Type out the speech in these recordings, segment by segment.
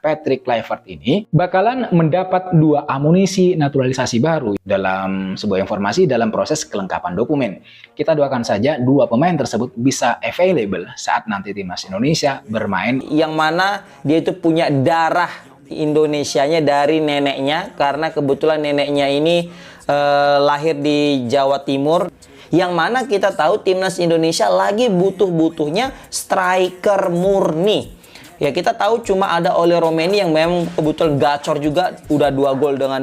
Patrick Kluivert ini bakalan mendapat 2 amunisi naturalisasi baru dalam sebuah informasi dalam proses kelengkapan dokumen. Kita doakan saja 2 pemain tersebut bisa available saat nanti timnas Indonesia bermain. Yang mana dia itu punya darah Indonesianya dari neneknya, karena kebetulan neneknya ini lahir di Jawa Timur. Yang mana kita tahu timnas Indonesia lagi butuh-butuhnya striker murni. Ya, kita tahu cuma ada Oleh Romeni yang memang kebetulan gacor juga, udah 2 gol dengan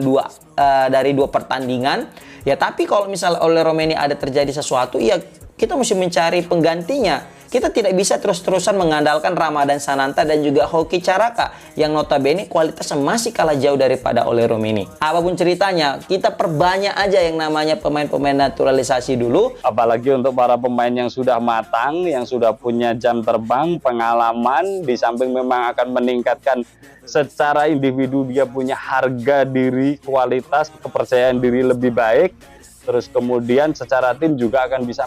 dari 2 pertandingan. Ya, tapi kalau misalnya Oleh Romeni ada terjadi sesuatu, ya kita mesti mencari penggantinya. Kita tidak bisa terus-terusan mengandalkan Ramadan Sananta dan juga Hoki Caraka yang notabene kualitasnya masih kalah jauh daripada Oleh Romeni. Apapun ceritanya, kita perbanyak aja yang namanya pemain-pemain naturalisasi dulu. Apalagi untuk para pemain yang sudah matang, yang sudah punya jam terbang, pengalaman, di samping memang akan meningkatkan secara individu, dia punya harga diri, kualitas, kepercayaan diri lebih baik. Terus kemudian secara tim juga akan bisa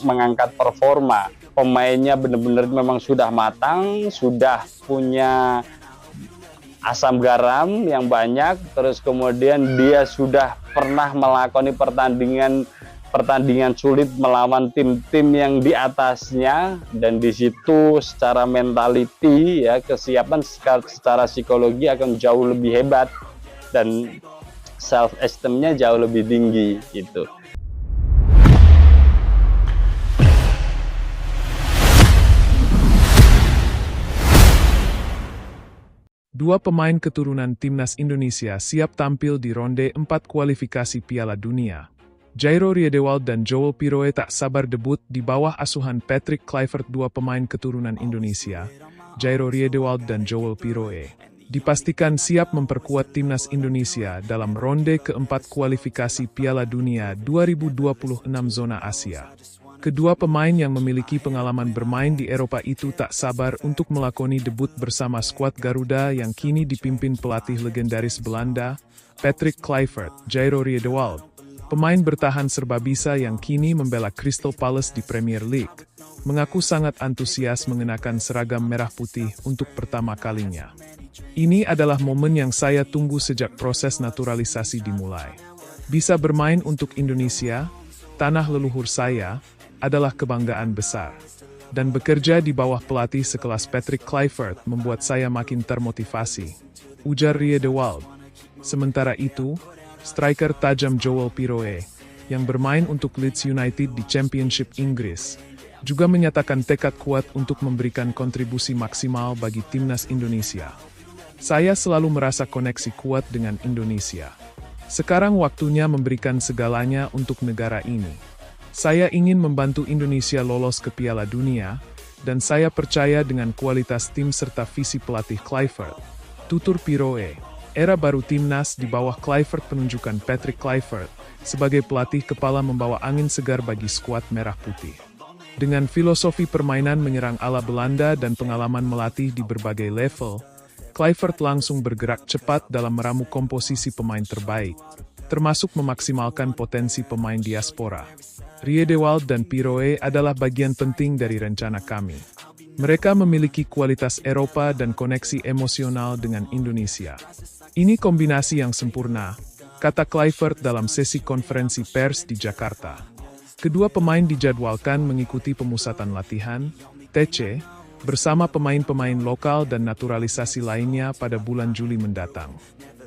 mengangkat performa. Pemainnya benar-benar memang sudah matang, sudah punya asam garam yang banyak. Terus kemudian dia sudah pernah melakoni pertandingan sulit melawan tim-tim yang di atasnya, dan di situ secara mentality ya, kesiapan secara psikologi akan jauh lebih hebat dan self esteemnya jauh lebih tinggi gitu. Dua pemain keturunan timnas Indonesia siap tampil di ronde 4 kualifikasi Piala Dunia. Jairo Riedewald dan Joel Piroe tak sabar debut di bawah asuhan Patrick Kluivert. 2 pemain keturunan Indonesia, Jairo Riedewald dan Joel Piroe, dipastikan siap memperkuat timnas Indonesia dalam ronde keempat kualifikasi Piala Dunia 2026 zona Asia. Kedua pemain yang memiliki pengalaman bermain di Eropa itu tak sabar untuk melakoni debut bersama skuad Garuda yang kini dipimpin pelatih legendaris Belanda, Patrick Kluivert. Jairo Riedewald, pemain bertahan serba bisa yang kini membela Crystal Palace di Premier League, mengaku sangat antusias mengenakan seragam merah putih untuk pertama kalinya. Ini adalah momen yang saya tunggu sejak proses naturalisasi dimulai. Bisa bermain untuk Indonesia, tanah leluhur saya, adalah kebanggaan besar. Dan bekerja di bawah pelatih sekelas Patrick Kluivert membuat saya makin termotivasi, ujar Riedewald. Sementara itu, striker tajam Joel Piroe, yang bermain untuk Leeds United di Championship Inggris, juga menyatakan tekad kuat untuk memberikan kontribusi maksimal bagi timnas Indonesia. Saya selalu merasa koneksi kuat dengan Indonesia. Sekarang waktunya memberikan segalanya untuk negara ini. Saya ingin membantu Indonesia lolos ke Piala Dunia, dan saya percaya dengan kualitas tim serta visi pelatih Kluivert, tutur Piroe. Era baru timnas di bawah Kluivert penunjukan Patrick Kluivert sebagai pelatih kepala membawa angin segar bagi skuad merah putih. Dengan filosofi permainan menyerang ala Belanda dan pengalaman melatih di berbagai level, Kluivert langsung bergerak cepat dalam meramu komposisi pemain terbaik, termasuk memaksimalkan potensi pemain diaspora. Riedewald dan Piroe adalah bagian penting dari rencana kami. Mereka memiliki kualitas Eropa dan koneksi emosional dengan Indonesia. Ini kombinasi yang sempurna, kata Kluivert dalam sesi konferensi pers di Jakarta. Kedua pemain dijadwalkan mengikuti pemusatan latihan, TC, bersama pemain-pemain lokal dan naturalisasi lainnya pada bulan Juli mendatang.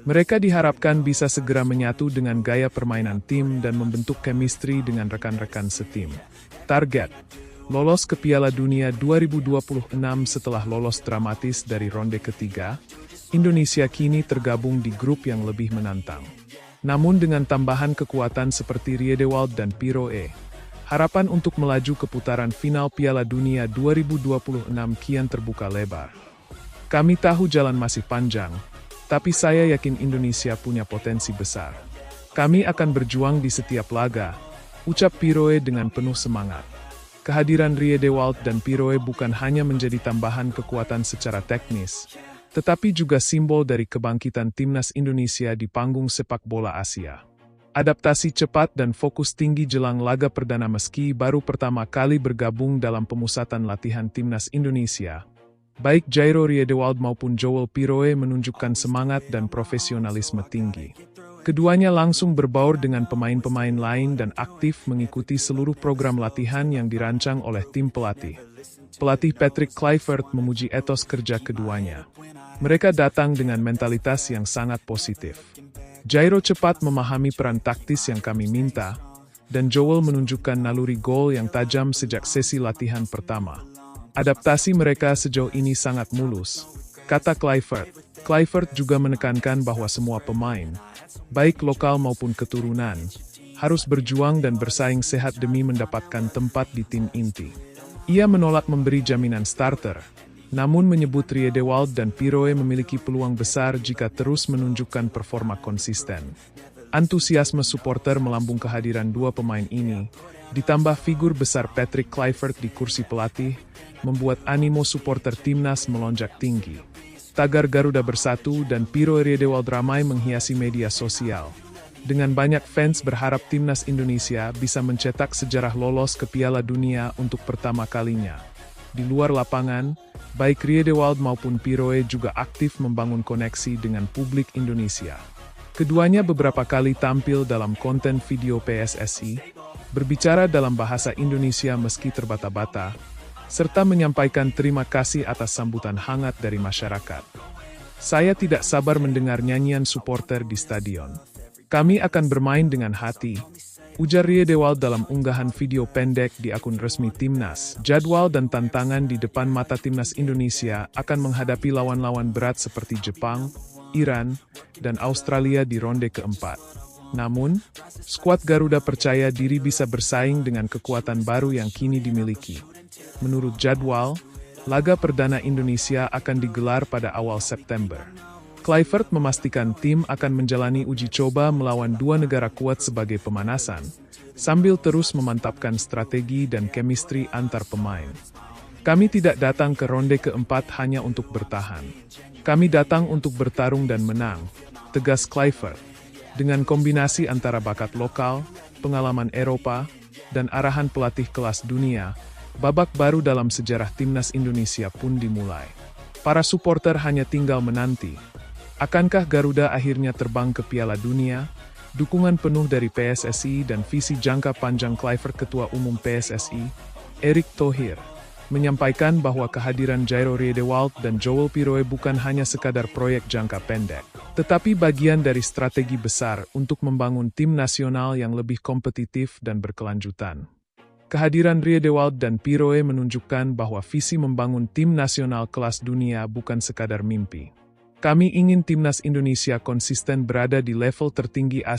Mereka diharapkan bisa segera menyatu dengan gaya permainan tim dan membentuk chemistry dengan rekan-rekan setim. Target: lolos ke Piala Dunia 2026. Setelah lolos dramatis dari ronde ketiga, Indonesia kini tergabung di grup yang lebih menantang. Namun dengan tambahan kekuatan seperti Riedewald dan Piroe, harapan untuk melaju ke putaran final Piala Dunia 2026 kian terbuka lebar. Kami tahu jalan masih panjang, tapi saya yakin Indonesia punya potensi besar. Kami akan berjuang di setiap laga, ucap Piroe dengan penuh semangat. Kehadiran Riedewald dan Piroe bukan hanya menjadi tambahan kekuatan secara teknis, tetapi juga simbol dari kebangkitan timnas Indonesia di panggung sepak bola Asia. Adaptasi cepat dan fokus tinggi jelang laga perdana. Meski baru pertama kali bergabung dalam pemusatan latihan timnas Indonesia, Baik Jairo Riedewald maupun Joel Piroe menunjukkan semangat dan profesionalisme tinggi. Keduanya langsung berbaur dengan pemain-pemain lain dan aktif mengikuti seluruh program latihan yang dirancang oleh tim pelatih. Pelatih Patrick Kluivert memuji etos kerja keduanya. Mereka datang dengan mentalitas yang sangat positif. Jairo cepat memahami peran taktis yang kami minta, dan Joel menunjukkan naluri gol yang tajam sejak sesi latihan pertama. Adaptasi mereka sejauh ini sangat mulus, kata Kluivert. Kluivert juga menekankan bahwa semua pemain, baik lokal maupun keturunan, harus berjuang dan bersaing sehat demi mendapatkan tempat di tim inti. Ia menolak memberi jaminan starter, namun menyebut Riedewald dan Piroe memiliki peluang besar jika terus menunjukkan performa konsisten. Antusiasme supporter melambung kehadiran dua pemain ini, ditambah figur besar Patrick Kluivert di kursi pelatih, membuat animo supporter timnas melonjak tinggi. Tagar Garuda Bersatu dan Piroe Riedewald ramai menghiasi media sosial. Dengan banyak fans berharap timnas Indonesia bisa mencetak sejarah lolos ke Piala Dunia untuk pertama kalinya. Di luar lapangan, baik Riedewald maupun Piroe juga aktif membangun koneksi dengan publik Indonesia. Keduanya beberapa kali tampil dalam konten video PSSI, berbicara dalam bahasa Indonesia meski terbata-bata, serta menyampaikan terima kasih atas sambutan hangat dari masyarakat. Saya tidak sabar mendengar nyanyian supporter di stadion. Kami akan bermain dengan hati, ujar Riedewald dalam unggahan video pendek di akun resmi Timnas. Jadwal dan tantangan di depan mata Timnas Indonesia akan menghadapi lawan-lawan berat seperti Jepang, Iran, dan Australia di ronde keempat. Namun, skuad Garuda percaya diri bisa bersaing dengan kekuatan baru yang kini dimiliki. Menurut jadwal, laga perdana Indonesia akan digelar pada awal September. Kluivert memastikan tim akan menjalani uji coba melawan dua negara kuat sebagai pemanasan, sambil terus memantapkan strategi dan chemistry antar pemain. Kami tidak datang ke ronde keempat hanya untuk bertahan. Kami datang untuk bertarung dan menang, tegas Kluivert. Dengan kombinasi antara bakat lokal, pengalaman Eropa, dan arahan pelatih kelas dunia, babak baru dalam sejarah timnas Indonesia pun dimulai. Para supporter hanya tinggal menanti. Akankah Garuda akhirnya terbang ke Piala Dunia? Dukungan penuh dari PSSI dan visi jangka panjang Kluivert Ketua Umum PSSI, Erick Thohir, menyampaikan bahwa kehadiran Jairo Riedewald dan Joel Piroe bukan hanya sekadar proyek jangka pendek, tetapi bagian dari strategi besar untuk membangun tim nasional yang lebih kompetitif dan berkelanjutan. Kehadiran Riedewald dan Piroe menunjukkan bahwa visi membangun tim nasional kelas dunia bukan sekadar mimpi. Kami ingin timnas Indonesia konsisten berada di level tertinggi Asia.